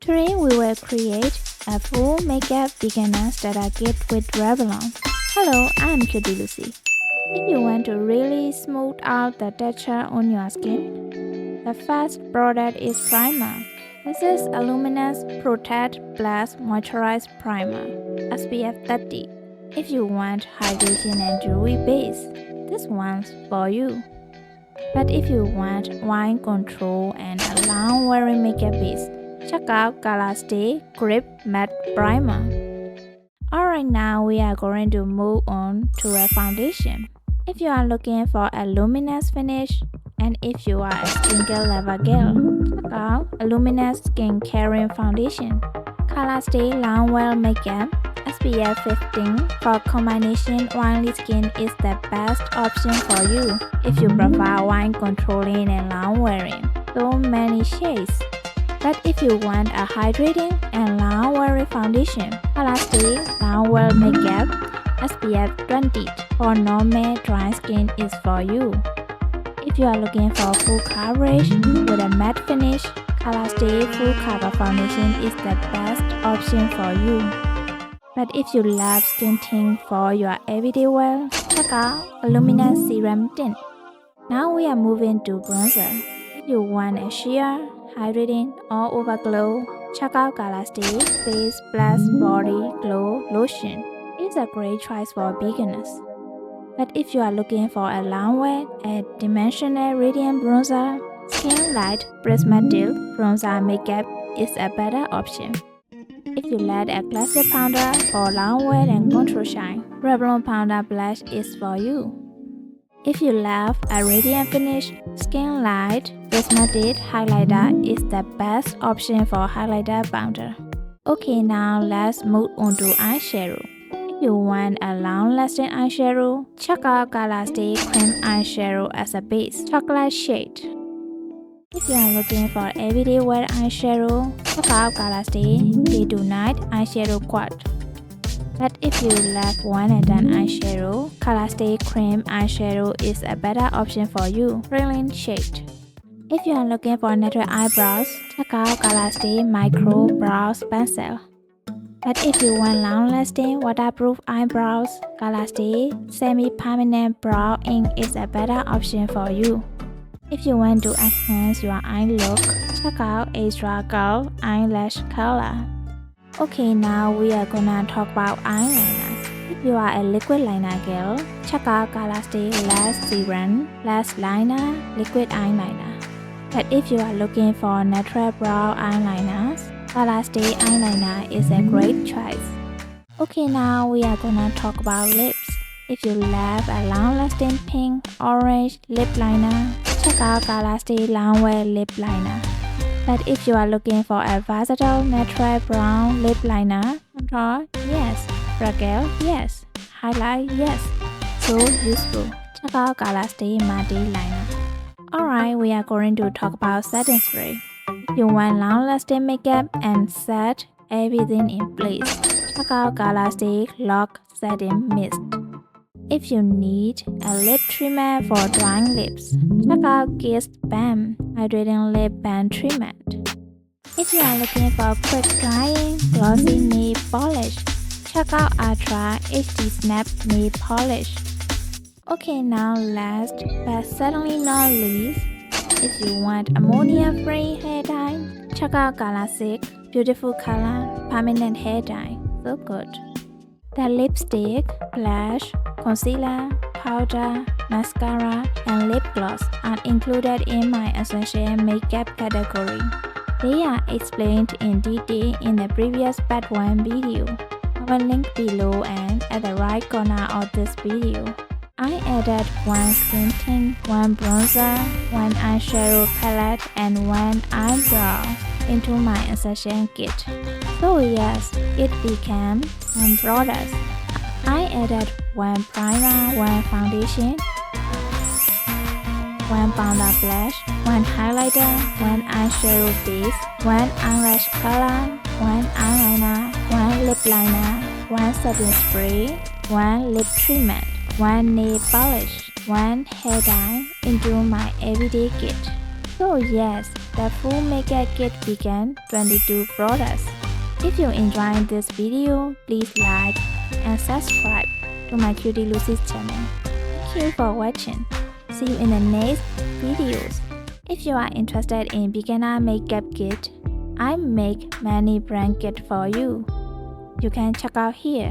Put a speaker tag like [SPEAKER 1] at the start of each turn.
[SPEAKER 1] Today we will create a full makeup beginner starter kit with Revlon. Hello, I'm Cutie Lucy. If you want to really smooth out the texture on your skin, the first product is primer. This is Illuminance Protect Plus Moisturize Primer, SPF 30. If you want hydration and dewy base, this one's for you. But if you want wine control and a long-wearing makeup base, check out ColorStay Grip Matte Primer. Alright, now we are going to move on to a foundation. If you are looking for a luminous finish, and if you are a skincare lover girl, check out Illuminance Skin Caring Foundation. ColorStay Longwear Makeup SPF 15 for combination oily skin is the best option for you if you prefer wine controlling and long wearing. So many shades. But if you want a hydrating and long wearing foundation, ColorStay Longwear Makeup SPF 20 for normal dry skin is for you. If you are looking for full coverage with a matte finish, ColorStay Full Cover Foundation is the best option for you. But if you love skin tint for your everyday wear, check out Illuminance Serum Tint. Now we are moving to bronzer. If you want a sheer, hydrating, all over glow, check out ColorStay Face Plus Body Glow Lotion. It's a great choice for beginners. But if you are looking for a long wear, a dimensional radiant bronzer, SkinLights Prismatic Bronzer Makeup is a better option. If you like a classic powder for long wear and control shine, Revlon Powder Blush is for you. If you love a radiant finish, SkinLights Prismatic Highlighter is the best option for highlighter powder. Okay, now let's move on to eyeshadow. If you want a long-lasting eyeshadow, check out ColorStay Crème Eyeshadow as a base, chocolate shade. If you are looking for everyday wear eyeshadow, check out ColorStay Day to Night Eyeshadow Quad. But if you love one and done eyeshadow, ColorStay Crème Eyeshadow is a better option for you, brilliant shade. If you are looking for natural eyebrows, check out ColorStay Micro Brows Pencil. But if you want long-lasting waterproof eyebrows, ColorStay Semi-Permanent Brow Ink is a better option for you. If you want to enhance your eye look, check out Extra Gold Eyelash Color. Okay, now we are gonna talk about eyeliners. If you are a liquid liner girl, check out ColorStay Lash Serum Lash Liner Liquid Eyeliner. But if you are looking for natural brow eyeliners, ColorStay Eyeliner is a great choice. Okay, now we are gonna talk about lips. If you love a long-lasting pink, orange lip liner, check out ColorStay Longwear Lip Liner. But if you are looking for a versatile natural brown lip liner, contour, yes, freckle, yes, highlight, yes, so useful. Check out ColorStay Matte Liner. Alright, we are going to talk about setting spray. If you want long-lasting makeup and set everything in place, check out ColorStay Lock Setting Mist. If you need a lip trimmer for drying lips, check out Kiss Balm Hydrating Lip Balm Treatment. If you are looking for quick drying, glossy nail polish, check out Ultra HD Snap Nail Polish. Okay, now last but certainly not least, if you want ammonia-free hair dye, check out Colorsilk Beautiful Color Permanent Hair Dye. So good. The lipstick, blush, concealer, powder, mascara, and lip gloss are included in my essential makeup category. They are explained in detail in the previous part 1 video. I will link below and at the right corner of this video. I added one skin tint, one bronzer, one eyeshadow palette, and one eyebrow into my essential kit. So yes, it became 10 products. I added one primer, one foundation, one powder blush, one highlighter, one eyeshadow base, one eyelash color, one eyeliner, one lip liner, one setting spray, one lip treatment, one nail polish, one hair dye into my everyday kit. So yes, the full makeup kit began 22 products. If you enjoyed this video, please like and subscribe to my Cutie Lucy's channel. Thank you for watching. See you in the next videos. If you are interested in beginner makeup kit, I make many brand kit for you. You can check out here.